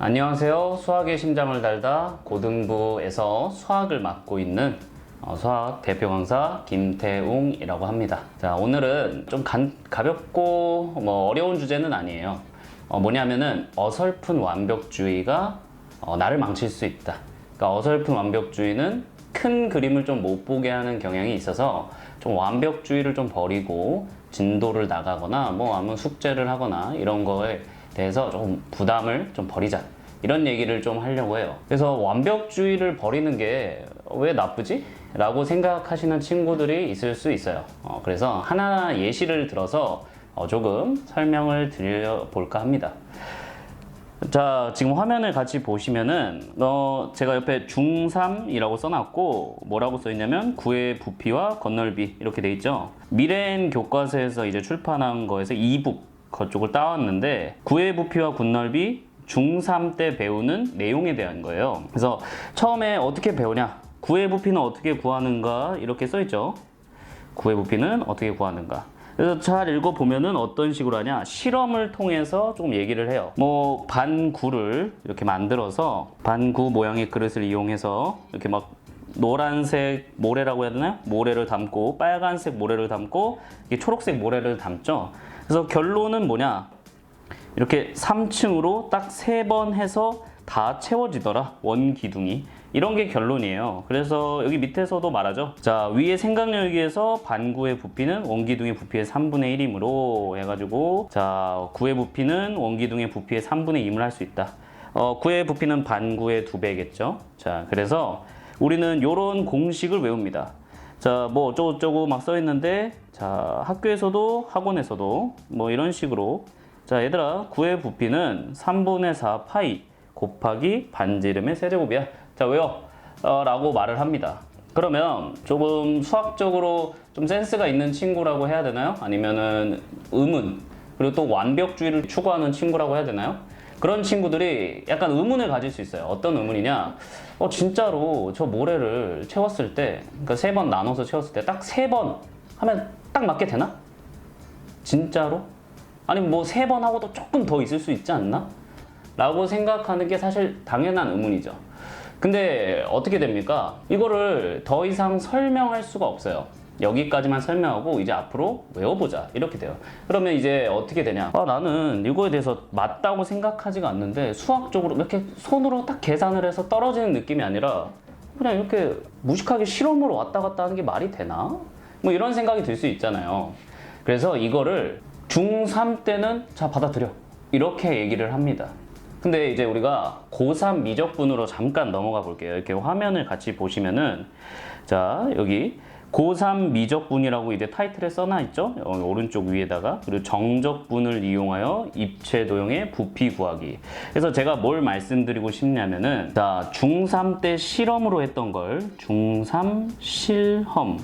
안녕하세요. 수학의 심장을 달다 고등부에서 수학을 맡고 있는 수학 대표 강사 김태웅이라고 합니다. 자, 오늘은 좀 가볍고 어려운 주제는 아니에요. 뭐냐면은 어설픈 완벽주의가 나를 망칠 수 있다. 그러니까 어설픈 완벽주의는 큰 그림을 좀 못 보게 하는 경향이 있어서 좀 완벽주의를 좀 버리고 진도를 나가거나 아니면 숙제를 하거나 이런 거에 대해서 조금 부담을 좀 버리자, 이런 얘기를 좀 하려고 해요. 그래서 완벽주의를 버리는 게 왜 나쁘지? 라고 생각하시는 친구들이 있을 수 있어요. 그래서 하나 예시를 들어서 조금 설명을 드려볼까 합니다. 자, 지금 화면을 같이 보시면은 제가 옆에 중3이라고 써놨고 뭐라고 써있냐면 구의 부피와 건널비 이렇게 돼 있죠. 미래엔 교과서에서 이제 출판한 거에서 2북 그쪽을 따왔는데 구의 부피와 건널비 중3 때 배우는 내용에 대한 거예요. 그래서 처음에 어떻게 배우냐, 구의 부피는 어떻게 구하는가 이렇게 써있죠. 구의 부피는 어떻게 구하는가. 그래서 잘 읽어보면은 어떤 식으로 하냐, 실험을 통해서 조금 얘기를 해요. 반구를 이렇게 만들어서 반구 모양의 그릇을 이용해서 이렇게 막 노란색 모래라고 해야 되나요? 모래를 담고 빨간색 모래를 담고 이게 초록색 모래를 담죠. 그래서 결론은 뭐냐, 이렇게 3층으로 딱 3번 해서 다 채워지더라, 원기둥이. 이런 게 결론이에요. 그래서 여기 밑에서도 말하죠. 자, 위의 생각력에 의해서 반구의 부피는 원기둥의 부피의 3분의 1이므로 해가지고, 자, 구의 부피는 원기둥의 부피의 3분의 2을 할 수 있다. 구의 부피는 반구의 2배겠죠. 자, 그래서 우리는 이런 공식을 외웁니다. 자, 어쩌고저쩌고 막 써있는데, 자, 학교에서도 학원에서도 이런 식으로, 자, 얘들아, 구의 부피는 3분의 4 파이 곱하기 반지름의 세제곱이야. 자, 왜요? 라고 말을 합니다. 그러면 조금 수학적으로 좀 센스가 있는 친구라고 해야 되나요? 아니면은 의문, 그리고 또 완벽주의를 추구하는 친구라고 해야 되나요? 그런 친구들이 약간 의문을 가질 수 있어요. 어떤 의문이냐? 진짜로 저 모래를 채웠을 때, 그러니까 3번 나눠서 채웠을 때 딱 3번 하면 딱 맞게 되나? 진짜로? 아니면 3번 하고도 조금 더 있을 수 있지 않나? 라고 생각하는 게 사실 당연한 의문이죠. 근데 어떻게 됩니까? 이거를 더 이상 설명할 수가 없어요. 여기까지만 설명하고 이제 앞으로 외워보자, 이렇게 돼요. 그러면 이제 어떻게 되냐, 나는 이거에 대해서 맞다고 생각하지가 않는데 수학적으로 이렇게 손으로 딱 계산을 해서 떨어지는 느낌이 아니라 그냥 이렇게 무식하게 실험으로 왔다 갔다 하는 게 말이 되나? 이런 생각이 들 수 있잖아요. 그래서 이거를 중3 때는 자, 받아들여, 이렇게 얘기를 합니다. 근데 이제 우리가 고3 미적분으로 잠깐 넘어가 볼게요. 이렇게 화면을 같이 보시면은, 자, 여기 고3 미적분이라고 이제 타이틀에 써놔 있죠? 오른쪽 위에다가. 그리고 정적분을 이용하여 입체 도형의 부피 구하기. 그래서 제가 뭘 말씀드리고 싶냐면은, 자, 중3 때 실험으로 했던 걸, 중3 실험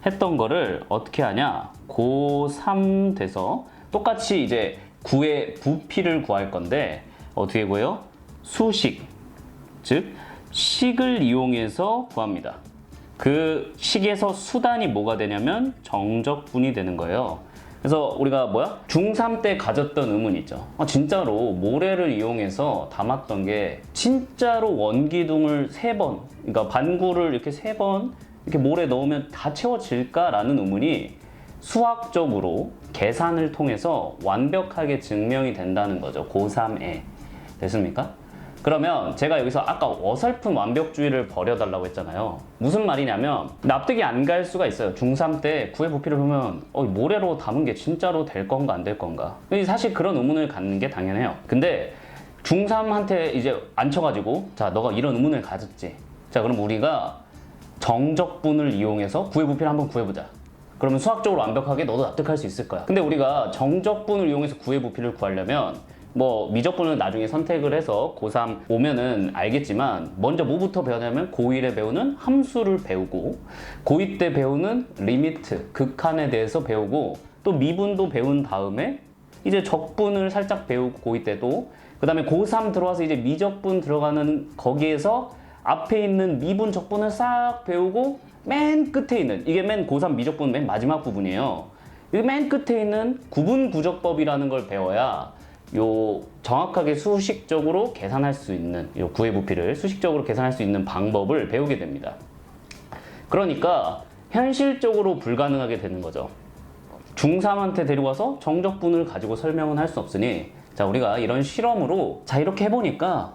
했던 거를 어떻게 하냐, 고3 돼서 똑같이 이제 구의 부피를 구할 건데 어떻게 구해요? 수식, 즉 식을 이용해서 구합니다. 그 식에서 수단이 뭐가 되냐면 정적분이 되는 거예요. 그래서 우리가 중3 때 가졌던 의문 있죠. 진짜로 모래를 이용해서 담았던 게 진짜로 원기둥을 3번, 그러니까 반구를 이렇게 3번 이렇게 모래 넣으면 다 채워질까라는 의문이 수학적으로 계산을 통해서 완벽하게 증명이 된다는 거죠. 고3에. 됐습니까? 그러면 제가 여기서 아까 어설픈 완벽주의를 버려달라고 했잖아요. 무슨 말이냐면 납득이 안 갈 수가 있어요. 중3 때 구의 부피를 보면 모래로 담은 게 진짜로 될 건가 안 될 건가. 사실 그런 의문을 갖는 게 당연해요. 근데 중3한테 이제 앉혀가지고, 자, 너가 이런 의문을 가졌지. 자, 그럼 우리가 정적분을 이용해서 구의 부피를 한번 구해보자. 그러면 수학적으로 완벽하게 너도 납득할 수 있을 거야. 근데 우리가 정적분을 이용해서 구의 부피를 구하려면 미적분을 나중에 선택을 해서 고3 오면은 알겠지만, 먼저 뭐부터 배우냐면 고1에 배우는 함수를 배우고, 고2 때 배우는 리미트, 극한에 대해서 배우고, 또 미분도 배운 다음에 이제 적분을 살짝 배우고, 고2 때도. 그 다음에 고3 들어와서 이제 미적분 들어가는 거기에서 앞에 있는 미분 적분을 싹 배우고, 맨 끝에 있는, 이게 맨 고3 미적분 맨 마지막 부분이에요. 이 맨 끝에 있는 구분구적법이라는 걸 배워야 요 정확하게 수식적으로 계산할 수 있는 요 구의 부피를 수식적으로 계산할 수 있는 방법을 배우게 됩니다. 그러니까 현실적으로 불가능하게 되는 거죠. 중3한테 데리고 와서 정적분을 가지고 설명은 할 수 없으니 자 우리가 이런 실험으로 자 이렇게 해보니까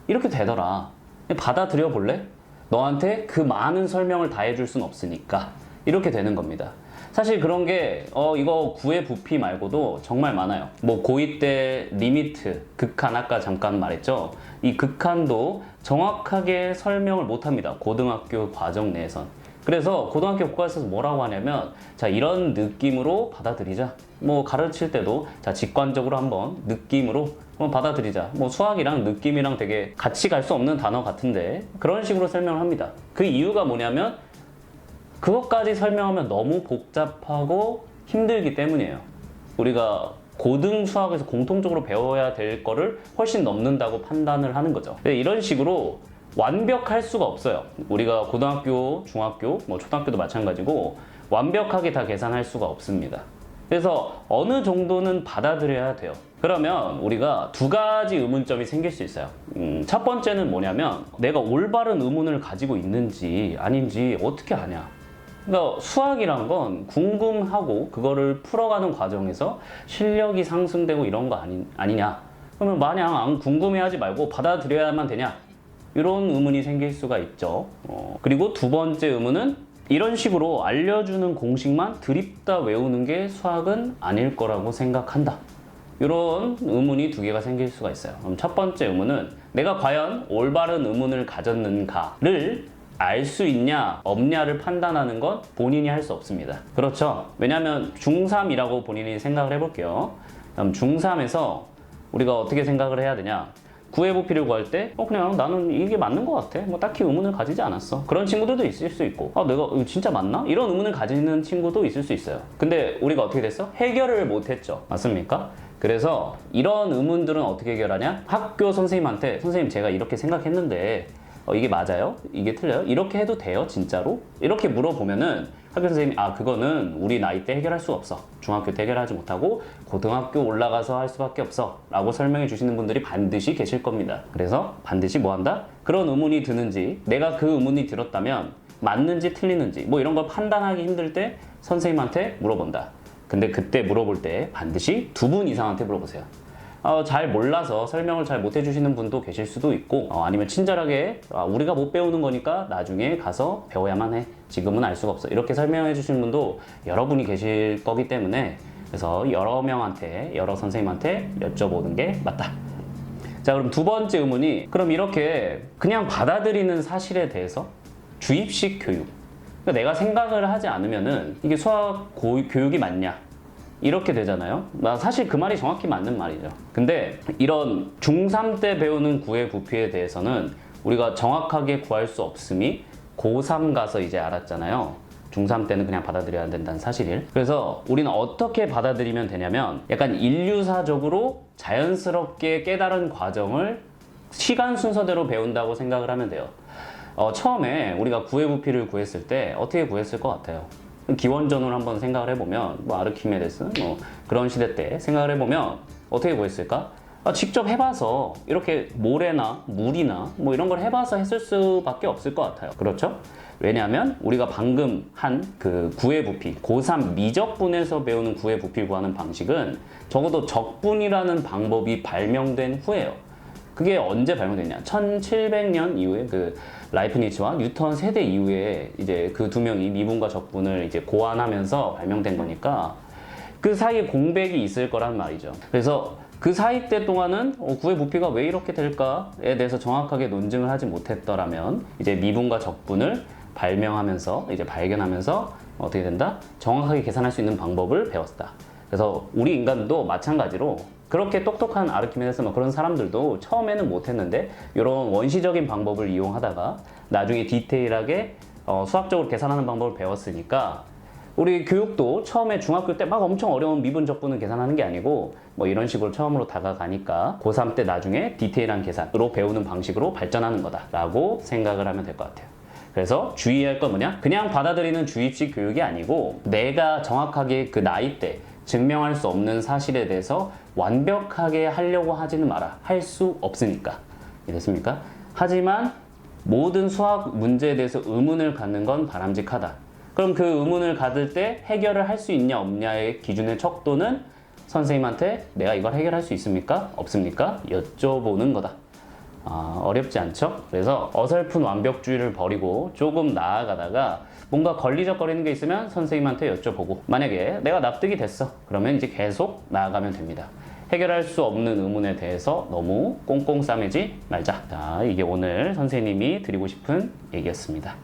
이렇게 되더라. 받아들여 볼래? 너한테 그 많은 설명을 다 해줄 순 없으니까 이렇게 되는 겁니다. 사실 그런 게 이거 구의 부피 말고도 정말 많아요. 뭐 고2 때 리미트, 극한 아까 잠깐 말했죠. 이 극한도 정확하게 설명을 못합니다. 고등학교 과정 내에선. 그래서 고등학교 국가에서 뭐라고 하냐면 자 이런 느낌으로 받아들이자. 뭐 가르칠 때도 자 직관적으로 한번 느낌으로 한번 받아들이자. 뭐 수학이랑 느낌이랑 되게 같이 갈 수 없는 단어 같은데 그런 식으로 설명을 합니다. 그 이유가 뭐냐면 그것까지 설명하면 너무 복잡하고 힘들기 때문이에요. 우리가 고등 수학에서 공통적으로 배워야 될 거를 훨씬 넘는다고 판단을 하는 거죠. 이런 식으로 완벽할 수가 없어요. 우리가 고등학교, 중학교, 뭐 초등학교도 마찬가지고 완벽하게 다 계산할 수가 없습니다. 그래서 어느 정도는 받아들여야 돼요. 그러면 우리가 두 가지 의문점이 생길 수 있어요. 첫 번째는 뭐냐면 내가 올바른 의문을 가지고 있는지 아닌지 어떻게 아냐. 그러니까 수학이란 건 궁금하고 그거를 풀어가는 과정에서 실력이 상승되고 이런 거 아니냐. 그러면 마냥 안 궁금해하지 말고 받아들여야만 되냐. 이런 의문이 생길 수가 있죠. 그리고 두 번째 의문은 이런 식으로 알려주는 공식만 드립다 외우는 게 수학은 아닐 거라고 생각한다. 이런 의문이 두 개가 생길 수가 있어요. 그럼 첫 번째 의문은 내가 과연 올바른 의문을 가졌는가를 알 수 있냐 없냐를 판단하는 건 본인이 할 수 없습니다. 그렇죠? 왜냐하면 중3이라고 본인이 생각을 해볼게요. 그럼 중3에서 우리가 어떻게 생각을 해야 되냐? 구의 부피를 구할 때 그냥 나는 이게 맞는 것 같아. 뭐 딱히 의문을 가지지 않았어. 그런 친구들도 있을 수 있고 내가 이거 진짜 맞나? 이런 의문을 가지는 친구도 있을 수 있어요. 근데 우리가 어떻게 됐어? 해결을 못했죠. 맞습니까? 그래서 이런 의문들은 어떻게 해결하냐? 학교 선생님한테 선생님 제가 이렇게 생각했는데 이게 맞아요? 이게 틀려요? 이렇게 해도 돼요? 진짜로? 이렇게 물어보면은 학교 선생님이 그거는 우리 나이 때 해결할 수 없어. 중학교 때 해결하지 못하고 고등학교 올라가서 할 수밖에 없어. 라고 설명해 주시는 분들이 반드시 계실 겁니다. 그래서 반드시 뭐 한다? 그런 의문이 드는지 내가 그 의문이 들었다면 맞는지 틀리는지 뭐 이런 걸 판단하기 힘들 때 선생님한테 물어본다. 근데 그때 물어볼 때 반드시 2분 이상한테 물어보세요. 잘 몰라서 설명을 잘 못 해주시는 분도 계실 수도 있고 아니면 친절하게 우리가 못 배우는 거니까 나중에 가서 배워야만 해. 지금은 알 수가 없어. 이렇게 설명해 주시는 분도 여러분이 계실 거기 때문에 그래서 여러 명한테 여러 선생님한테 여쭤보는 게 맞다. 자 그럼 두 번째 의문이 그럼 이렇게 그냥 받아들이는 사실에 대해서 주입식 교육 그러니까 내가 생각을 하지 않으면은 이게 수학 교육이 맞냐? 이렇게 되잖아요. 사실 그 말이 정확히 맞는 말이죠. 근데 이런 중3 때 배우는 구의 부피에 대해서는 우리가 정확하게 구할 수 없음이 고3 가서 이제 알았잖아요. 중3 때는 그냥 받아들여야 된다는 사실을. 그래서 우리는 어떻게 받아들이면 되냐면 약간 인류사적으로 자연스럽게 깨달은 과정을 시간 순서대로 배운다고 생각을 하면 돼요. 처음에 우리가 구의 부피를 구했을 때 어떻게 구했을 것 같아요? 기원전으로 한번 생각을 해보면 뭐 아르키메데스 뭐 그런 시대 때 생각을 해보면 어떻게 구했을까? 직접 해봐서 이렇게 모래나 물이나 뭐 이런 걸 해봐서 했을 수밖에 없을 것 같아요. 그렇죠? 왜냐하면 우리가 방금 한 그 구의 부피 고3 미적분에서 배우는 구의 부피를 구하는 방식은 적어도 적분이라는 방법이 발명된 후에요. 그게 언제 발명됐냐? 1700년 이후에 그 라이프니츠와 뉴턴 세대 이후에 이제 그 두 명이 미분과 적분을 이제 고안하면서 발명된 거니까 그 사이에 공백이 있을 거란 말이죠. 그래서 그 사이 때 동안은 구의 부피가 왜 이렇게 될까에 대해서 정확하게 논증을 하지 못했더라면 이제 미분과 적분을 발명하면서 이제 발견하면서 어떻게 된다? 정확하게 계산할 수 있는 방법을 배웠다. 그래서 우리 인간도 마찬가지로 그렇게 똑똑한 아르키메데스 뭐 그런 사람들도 처음에는 못했는데 이런 원시적인 방법을 이용하다가 나중에 디테일하게 수학적으로 계산하는 방법을 배웠으니까 우리 교육도 처음에 중학교 때 막 엄청 어려운 미분 적분을 계산하는 게 아니고 뭐 이런 식으로 처음으로 다가가니까 고3 때 나중에 디테일한 계산으로 배우는 방식으로 발전하는 거다라고 생각을 하면 될 것 같아요. 그래서 주의할 건 뭐냐? 그냥 받아들이는 주입식 교육이 아니고 내가 정확하게 그 나이 때 증명할 수 없는 사실에 대해서 완벽하게 하려고 하지는 마라. 할 수 없으니까. 이랬습니까? 하지만 모든 수학 문제에 대해서 의문을 갖는 건 바람직하다. 그럼 그 의문을 가질 때 해결을 할 수 있냐 없냐의 기준의 척도는 선생님한테 내가 이걸 해결할 수 있습니까? 없습니까? 여쭤보는 거다. 어렵지 않죠? 그래서 어설픈 완벽주의를 버리고 조금 나아가다가 뭔가 걸리적거리는 게 있으면 선생님한테 여쭤보고, 만약에 내가 납득이 됐어, 그러면 이제 계속 나아가면 됩니다. 해결할 수 없는 의문에 대해서 너무 꽁꽁 싸매지 말자. 자, 이게 오늘 선생님이 드리고 싶은 얘기였습니다.